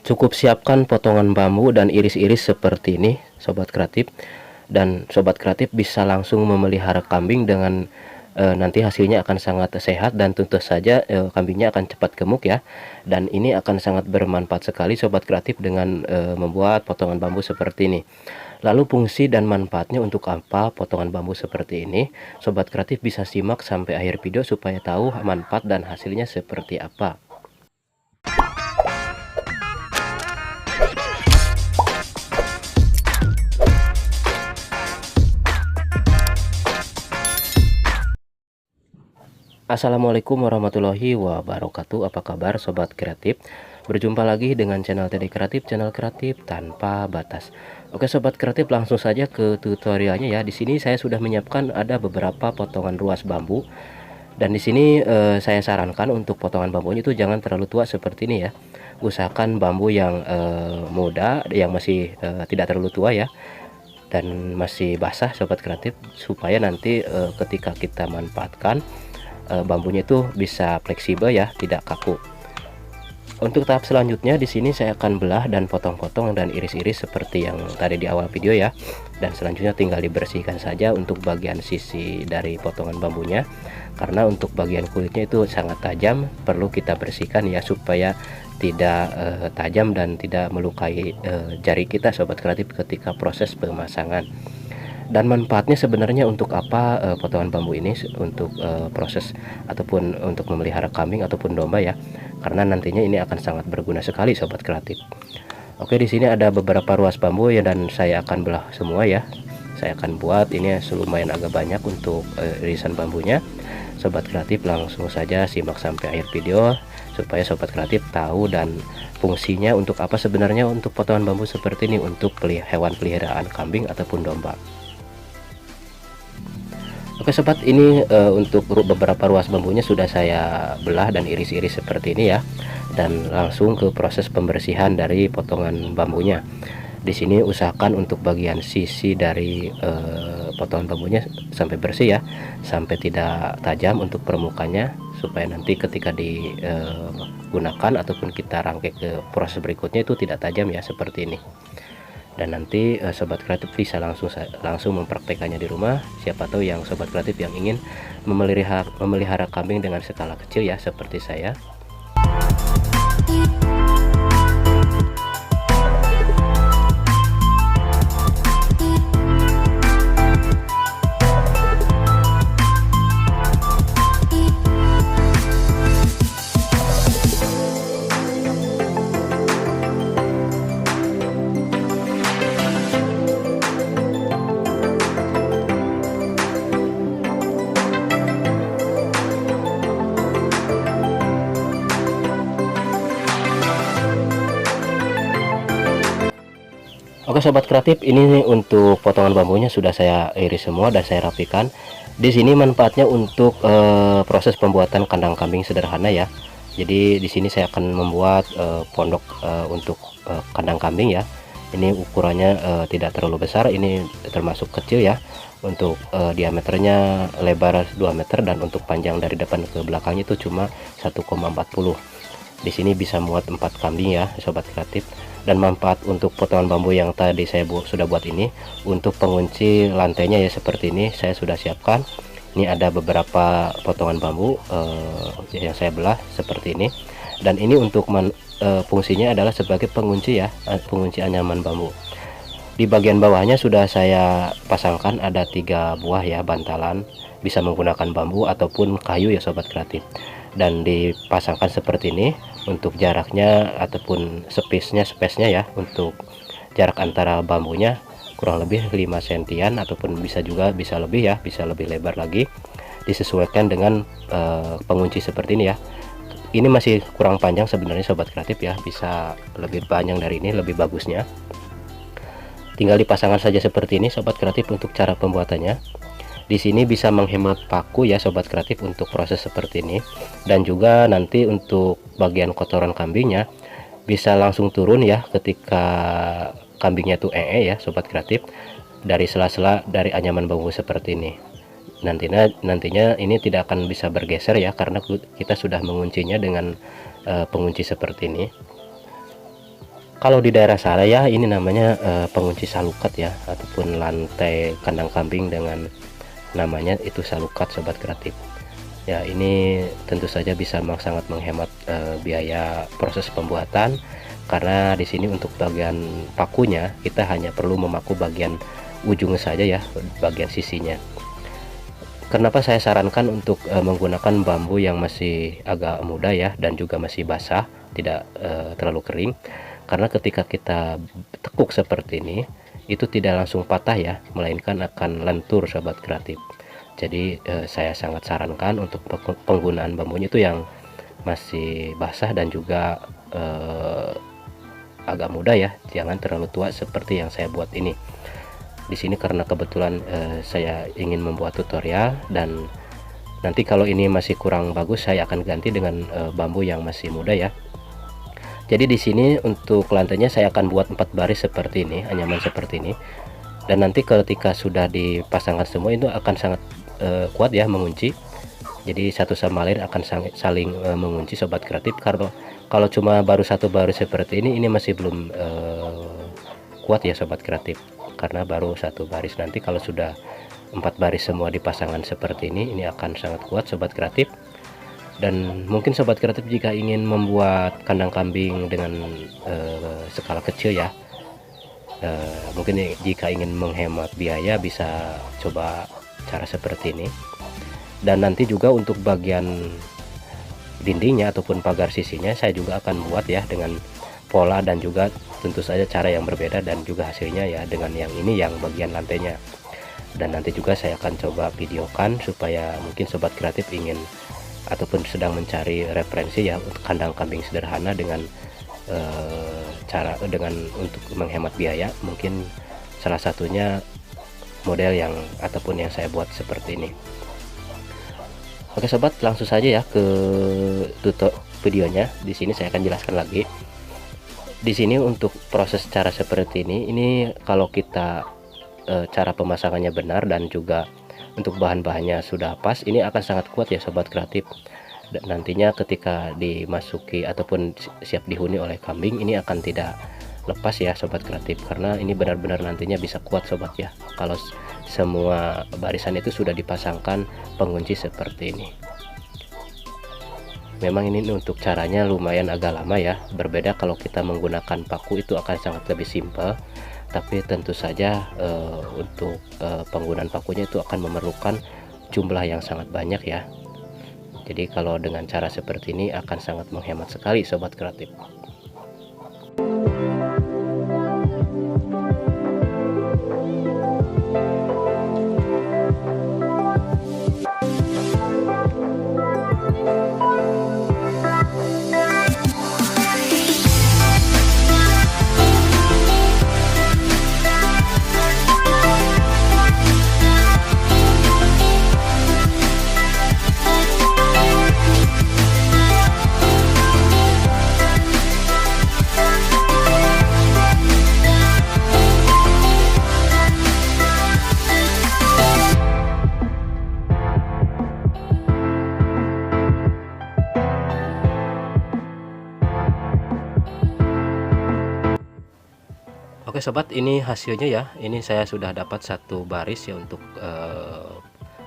Cukup siapkan potongan bambu dan iris-iris seperti ini sobat kreatif, dan sobat kreatif bisa langsung memelihara kambing dengan nanti hasilnya akan sangat sehat, dan tentu saja kambingnya akan cepat gemuk ya. Dan ini akan sangat bermanfaat sekali sobat kreatif dengan membuat potongan bambu seperti ini. Lalu fungsi dan manfaatnya untuk apa potongan bambu seperti ini, sobat kreatif bisa simak sampai akhir video supaya tahu manfaat dan hasilnya seperti apa. Assalamualaikum warahmatullahi wabarakatuh. Apa kabar sobat kreatif? Berjumpa lagi dengan channel TD Kreatif, channel kreatif tanpa batas. Oke sobat kreatif, langsung saja ke tutorialnya ya. Di sini saya sudah menyiapkan ada beberapa potongan ruas bambu, dan di sini saya sarankan untuk potongan bambunya itu jangan terlalu tua seperti ini ya. Usahakan bambu yang muda, yang masih tidak terlalu tua ya, dan masih basah sobat kreatif, supaya nanti ketika kita manfaatkan bambunya itu bisa fleksibel ya, tidak kaku. Untuk tahap selanjutnya di sini saya akan belah dan potong-potong dan iris-iris seperti yang tadi di awal video ya. Dan selanjutnya tinggal dibersihkan saja untuk bagian sisi dari potongan bambunya, karena untuk bagian kulitnya itu sangat tajam, perlu kita bersihkan ya supaya tidak tajam dan tidak melukai jari kita sobat kreatif ketika proses pemasangan. Dan manfaatnya sebenarnya untuk apa potongan bambu ini untuk proses ataupun untuk memelihara kambing ataupun domba ya, karena nantinya ini akan sangat berguna sekali sobat kreatif. Oke, di sini ada beberapa ruas bambu ya, dan saya akan belah semua ya. Saya akan buat ini lumayan agak banyak untuk irisan bambunya. Sobat kreatif langsung saja simak sampai akhir video supaya sobat kreatif tahu dan fungsinya untuk apa sebenarnya untuk potongan bambu seperti ini untuk hewan peliharaan kambing ataupun domba. Oke sobat, ini untuk beberapa ruas bambunya sudah saya belah dan iris-iris seperti ini ya, dan langsung ke proses pembersihan dari potongan bambunya. Di sini usahakan untuk bagian sisi dari potongan bambunya sampai bersih ya, sampai tidak tajam untuk permukaannya, supaya nanti ketika digunakan ataupun kita rangkai ke proses berikutnya itu tidak tajam ya seperti ini. Dan nanti sobat kreatif bisa langsung mempraktekannya di rumah. Siapa tahu yang sobat kreatif yang ingin memelihara kambing dengan skala kecil ya seperti saya. Oke sobat kreatif, ini untuk potongan bambunya sudah saya iris semua dan saya rapikan. Di sini manfaatnya untuk proses pembuatan kandang kambing sederhana ya. Jadi di sini saya akan membuat pondok untuk kandang kambing ya. Ini ukurannya tidak terlalu besar, ini termasuk kecil ya. Untuk diameternya lebar 2 meter, dan untuk panjang dari depan ke belakangnya itu cuma 1,40. Di sini bisa muat 4 kambing ya sobat kreatif. Dan manfaat untuk potongan bambu yang tadi saya sudah buat ini untuk pengunci lantainya ya, seperti ini saya sudah siapkan. Ini ada beberapa potongan bambu yang saya belah seperti ini, dan ini untuk fungsinya adalah sebagai pengunci ya, pengunci anyaman bambu. Di bagian bawahnya sudah saya pasangkan ada 3 buah ya bantalan, bisa menggunakan bambu ataupun kayu ya sobat kreatif, dan dipasangkan seperti ini. Untuk jaraknya ataupun space-nya ya, untuk jarak antara bambunya kurang lebih 5 sentian ataupun bisa lebih ya, bisa lebih lebar lagi, disesuaikan dengan pengunci seperti ini ya. Ini masih kurang panjang sebenarnya sobat kreatif ya, bisa lebih panjang dari ini, lebih bagusnya. Tinggal dipasangkan saja seperti ini sobat kreatif untuk cara pembuatannya. Di sini bisa menghemat paku ya sobat kreatif untuk proses seperti ini, dan juga nanti untuk bagian kotoran kambingnya bisa langsung turun ya ketika kambingnya tuh ya sobat kreatif, dari sela-sela dari anyaman bambu seperti ini. Nantinya ini tidak akan bisa bergeser ya, karena kita sudah menguncinya dengan pengunci seperti ini. Kalau di daerah saya ini namanya pengunci salukat ya, ataupun lantai kandang kambing dengan namanya itu salukat sobat kreatif. Ya, ini tentu saja bisa sangat menghemat biaya proses pembuatan, karena di sini untuk bagian pakunya kita hanya perlu memaku bagian ujung saja ya, bagian sisinya. Kenapa saya sarankan untuk menggunakan bambu yang masih agak muda ya, dan juga masih basah, tidak terlalu kering. Karena ketika kita tekuk seperti ini, itu tidak langsung patah ya, melainkan akan lentur sobat kreatif. Jadi saya sangat sarankan untuk penggunaan bambunya itu yang masih basah dan juga agak muda ya, jangan terlalu tua seperti yang saya buat ini. Di sini karena kebetulan saya ingin membuat tutorial, dan nanti kalau ini masih kurang bagus saya akan ganti dengan bambu yang masih muda ya. Jadi di sini untuk lantainya saya akan buat 4 baris seperti ini, anyaman seperti ini. Dan nanti ketika sudah dipasangkan semua itu akan sangat kuat ya mengunci. Jadi satu sama lain akan saling mengunci sobat kreatif. Kalau cuma baru satu baris seperti ini masih belum kuat ya sobat kreatif, karena baru satu baris. Nanti kalau sudah 4 baris semua dipasangkan seperti ini akan sangat kuat sobat kreatif. Dan mungkin sobat kreatif jika ingin membuat kandang kambing dengan skala kecil ya, mungkin jika ingin menghemat biaya bisa coba cara seperti ini. Dan nanti juga untuk bagian dindingnya ataupun pagar sisinya saya juga akan buat ya dengan pola dan juga tentu saja cara yang berbeda, dan juga hasilnya ya dengan yang ini yang bagian lantainya. Dan nanti juga saya akan coba videokan supaya mungkin sobat kreatif ingin ataupun sedang mencari referensi ya untuk kandang kambing sederhana dengan cara untuk menghemat biaya, mungkin salah satunya model yang ataupun yang saya buat seperti ini. Oke sobat, langsung saja ya ke tutorial videonya. Di sini saya akan jelaskan lagi. Di sini untuk proses cara seperti ini kalau kita cara pemasangannya benar dan juga untuk bahan-bahannya sudah pas, ini akan sangat kuat ya sobat kreatif. Dan nantinya ketika dimasuki ataupun siap dihuni oleh kambing, ini akan tidak lepas ya sobat kreatif, karena ini benar-benar nantinya bisa kuat sobat ya kalau semua barisan itu sudah dipasangkan pengunci seperti ini. Memang ini untuk caranya lumayan agak lama ya, berbeda kalau kita menggunakan paku itu akan sangat lebih simpel. Tapi tentu saja untuk penggunaan pakunya itu akan memerlukan jumlah yang sangat banyak ya. Jadi kalau dengan cara seperti ini akan sangat menghemat sekali sobat kreatif. Oke sobat, ini hasilnya ya. Ini saya sudah dapat satu baris ya untuk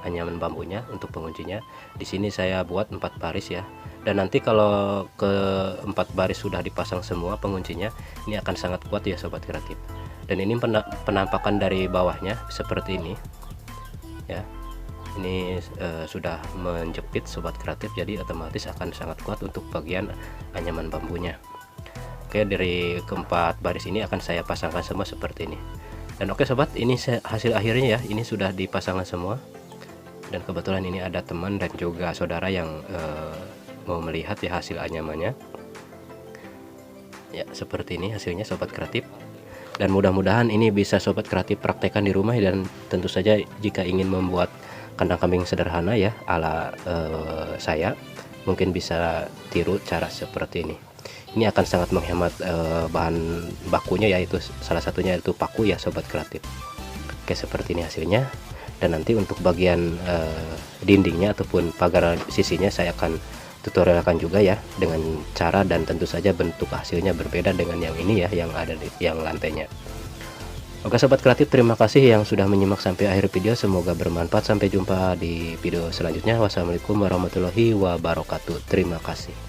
anyaman bambunya untuk penguncinya. Di sini saya buat 4 baris ya. Dan nanti kalau ke 4 baris sudah dipasang semua penguncinya, ini akan sangat kuat ya sobat kreatif. Dan ini penampakan dari bawahnya seperti ini ya. Ini sudah menjepit sobat kreatif, jadi otomatis akan sangat kuat untuk bagian anyaman bambunya. Oke, dari keempat baris ini akan saya pasangkan semua seperti ini. Dan oke sobat, ini hasil akhirnya ya. Ini sudah dipasangkan semua. Dan kebetulan ini ada teman dan juga saudara yang mau melihat ya hasil anyamannya. Ya, seperti ini hasilnya sobat kreatif. Dan mudah-mudahan ini bisa sobat kreatif praktekkan di rumah. Dan tentu saja jika ingin membuat kandang kambing sederhana ya ala saya, mungkin bisa tiru cara seperti ini. Ini akan sangat menghemat bahan bakunya, yaitu salah satunya itu paku ya sobat kreatif. Oke, seperti ini hasilnya. Dan nanti untuk bagian dindingnya ataupun pagar sisinya saya akan tutorialkan juga ya, dengan cara dan tentu saja bentuk hasilnya berbeda dengan yang ini ya, yang ada di yang lantainya. Oke sobat kreatif, terima kasih yang sudah menyimak sampai akhir video, semoga bermanfaat. Sampai jumpa di video selanjutnya. Wassalamualaikum warahmatullahi wabarakatuh. Terima kasih.